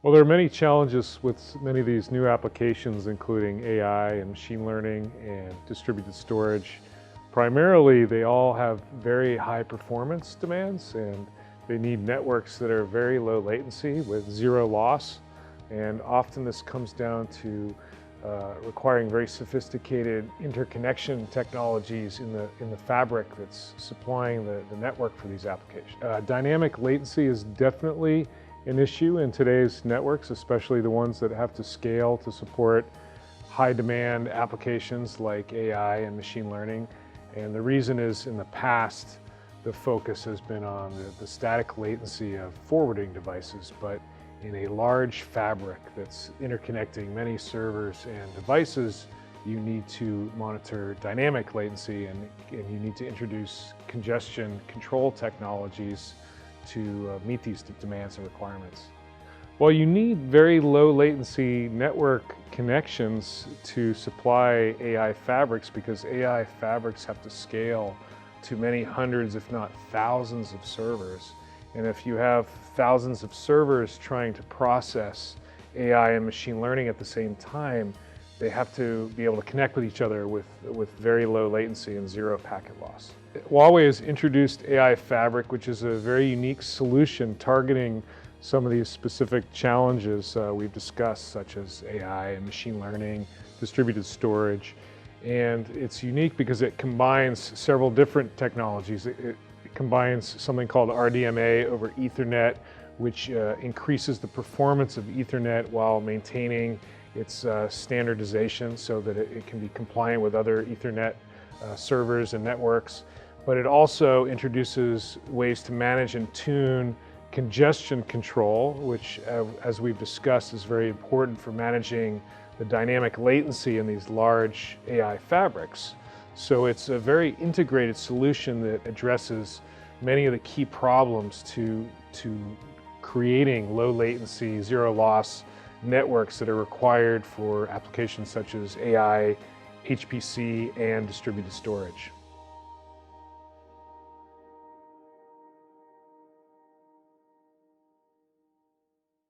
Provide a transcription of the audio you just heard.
Well, there are many challenges with many of these new applications, including AI and machine learning and distributed storage. Primarily, they all have very high performance demands, and they need networks that are very low latency with zero loss. And often this comes down to requiring very sophisticated interconnection technologies in the fabric that's supplying the network for these applications. Dynamic latency is definitely an issue in today's networks, especially the ones that have to scale to support high demand applications like AI and machine learning. And the reason is, in the past, the focus has been on the static latency of forwarding devices, but in a large fabric that's interconnecting many servers and devices, you need to monitor dynamic latency, and you need to introduce congestion control technologies to meet these demands and requirements. Well, you need very low latency network connections to supply AI fabrics, because AI fabrics have to scale to many hundreds, if not thousands of servers. And if you have thousands of servers trying to process AI and machine learning at the same time, they have to be able to connect with each other with very low latency and zero packet loss. Huawei has introduced AI Fabric, which is a very unique solution targeting some of these specific challenges we've discussed, such as AI and machine learning, distributed storage. And it's unique because it combines several different technologies. It combines something called RDMA over Ethernet, which increases the performance of Ethernet while maintaining its standardization so that it can be compliant with other Ethernet servers and networks. But it also introduces ways to manage and tune congestion control, which, as we've discussed, is very important for managing the dynamic latency in these large AI fabrics. So it's a very integrated solution that addresses many of the key problems to creating low latency, zero loss networks that are required for applications such as AI, HPC, and distributed storage.